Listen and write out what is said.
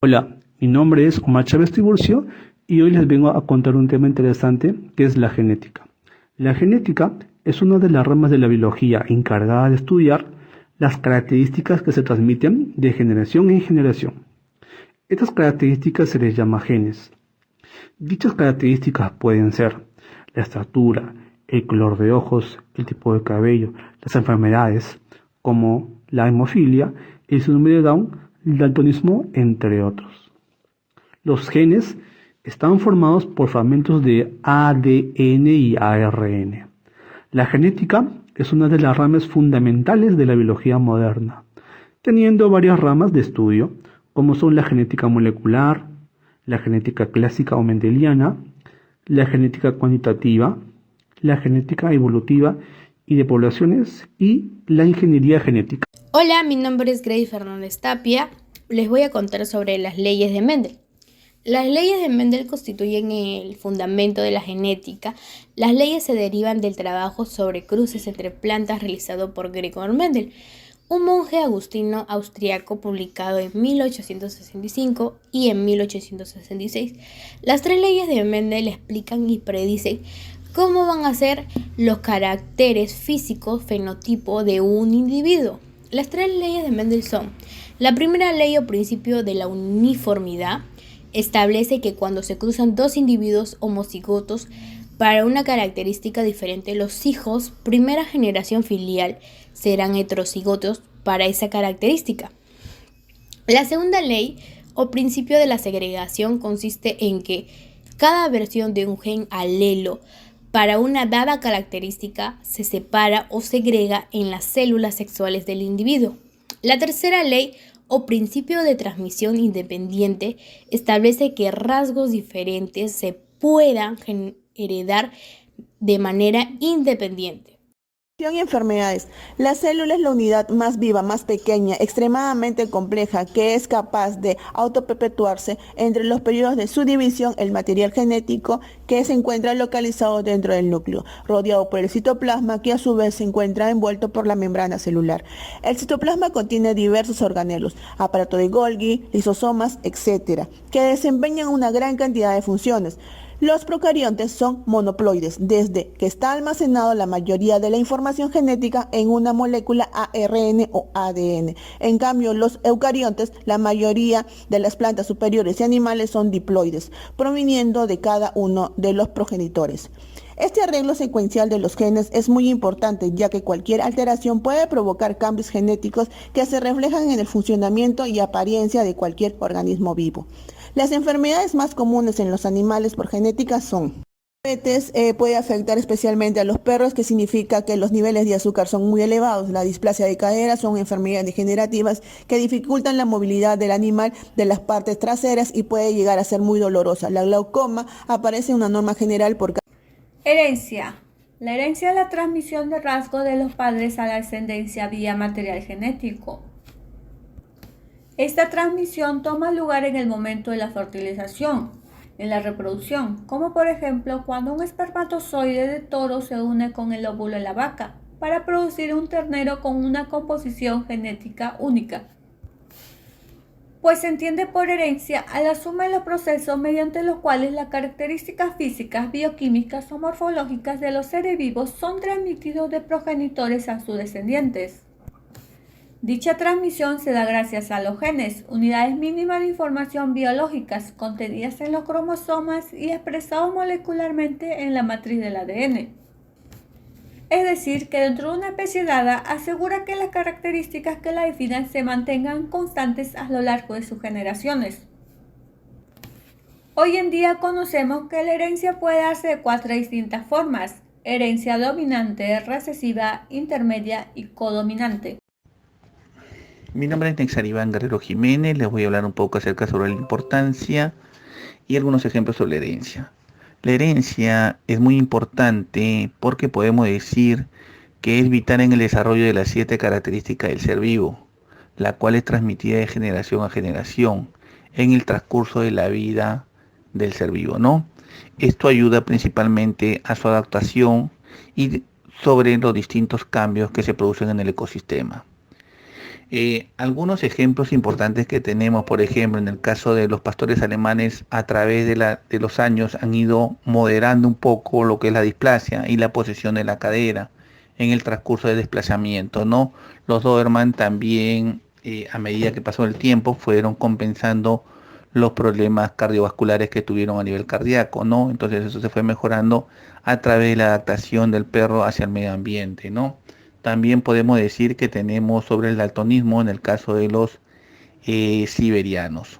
Hola, mi nombre es Omar Chávez Tiburcio y hoy les vengo a contar un tema interesante que es la genética. La genética es una de las ramas de la biología encargada de estudiar las características que se transmiten de generación en generación. Estas características se les llama genes. Dichas características pueden ser la estatura, el color de ojos, el tipo de cabello, las enfermedades como la hemofilia, el síndrome de Down, el daltonismo, entre otros. Los genes están formados por fragmentos de ADN y ARN. La genética es una de las ramas fundamentales de la biología moderna, teniendo varias ramas de estudio, como son la genética molecular, la genética clásica o mendeliana, la genética cuantitativa, la genética evolutiva y de poblaciones y la ingeniería genética. Hola, mi nombre es Grace Fernández Tapia. Les voy a contar sobre las leyes de Mendel. Las leyes de Mendel constituyen el fundamento de la genética. Las leyes se derivan del trabajo sobre cruces entre plantas realizado por Gregor Mendel, un monje agustino austriaco, publicado en 1865 y en 1866. Las tres leyes de Mendel explican y predicen cómo van a ser los caracteres físicos fenotipo de un individuo. Las tres leyes de Mendel son: la primera ley o principio de la uniformidad establece que cuando se cruzan dos individuos homocigotos para una característica diferente, los hijos primera generación filial serán heterocigotos para esa característica. La segunda ley o principio de la segregación consiste en que cada versión de un gen alelo para una dada característica se separa o segrega en las células sexuales del individuo. La tercera ley o principio de transmisión independiente establece que rasgos diferentes se puedan heredar de manera independiente. Y enfermedades. La célula es la unidad más viva, más pequeña, extremadamente compleja, que es capaz de autoperpetuarse entre los periodos de su división, el material genético que se encuentra localizado dentro del núcleo, rodeado por el citoplasma, que a su vez se encuentra envuelto por la membrana celular. El citoplasma contiene diversos organelos, aparato de Golgi, lisosomas, etc., que desempeñan una gran cantidad de funciones. Los procariontes son monoploides, desde que está almacenado la mayoría de la información genética en una molécula ARN o ADN. En cambio, los eucariontes, la mayoría de las plantas superiores y animales son diploides, proviniendo de cada uno de los progenitores. Este arreglo secuencial de los genes es muy importante, ya que cualquier alteración puede provocar cambios genéticos que se reflejan en el funcionamiento y apariencia de cualquier organismo vivo. Las enfermedades más comunes en los animales por genética son: diabetes puede afectar especialmente a los perros, que significa que los niveles de azúcar son muy elevados. La displasia de cadera son enfermedades degenerativas que dificultan la movilidad del animal de las partes traseras y puede llegar a ser muy dolorosa. La glaucoma aparece en una norma general por herencia. La herencia es la transmisión de rasgos de los padres a la descendencia vía material genético. Esta transmisión toma lugar en el momento de la fertilización, en la reproducción, como por ejemplo cuando un espermatozoide de toro se une con el óvulo de la vaca para producir un ternero con una composición genética única. Pues se entiende por herencia a la suma de los procesos mediante los cuales las características físicas, bioquímicas o morfológicas de los seres vivos son transmitidos de progenitores a sus descendientes. Dicha transmisión se da gracias a los genes, unidades mínimas de información biológicas contenidas en los cromosomas y expresados molecularmente en la matriz del ADN. Es decir, que dentro de una especie dada asegura que las características que la definen se mantengan constantes a lo largo de sus generaciones. Hoy en día conocemos que la herencia puede darse de 4 distintas formas: herencia dominante, recesiva, intermedia y codominante. Mi nombre es Nexariván Guerrero Jiménez. Les voy a hablar un poco acerca sobre la importancia y algunos ejemplos sobre la herencia. La herencia es muy importante porque podemos decir que es vital en el desarrollo de las 7 características del ser vivo, la cual es transmitida de generación a generación en el transcurso de la vida del ser vivo, ¿no? Esto ayuda principalmente a su adaptación y sobre los distintos cambios que se producen en el ecosistema. Algunos ejemplos importantes que tenemos, por ejemplo, en el caso de los pastores alemanes, a través de los años han ido moderando un poco lo que es la displasia y la posición de la cadera en el transcurso del desplazamiento, ¿no? Los Doberman también, a medida que pasó el tiempo, fueron compensando los problemas cardiovasculares que tuvieron a nivel cardíaco, ¿no? Entonces eso se fue mejorando a través de la adaptación del perro hacia el medio ambiente, ¿no? También podemos decir que tenemos sobre el daltonismo en el caso de los siberianos.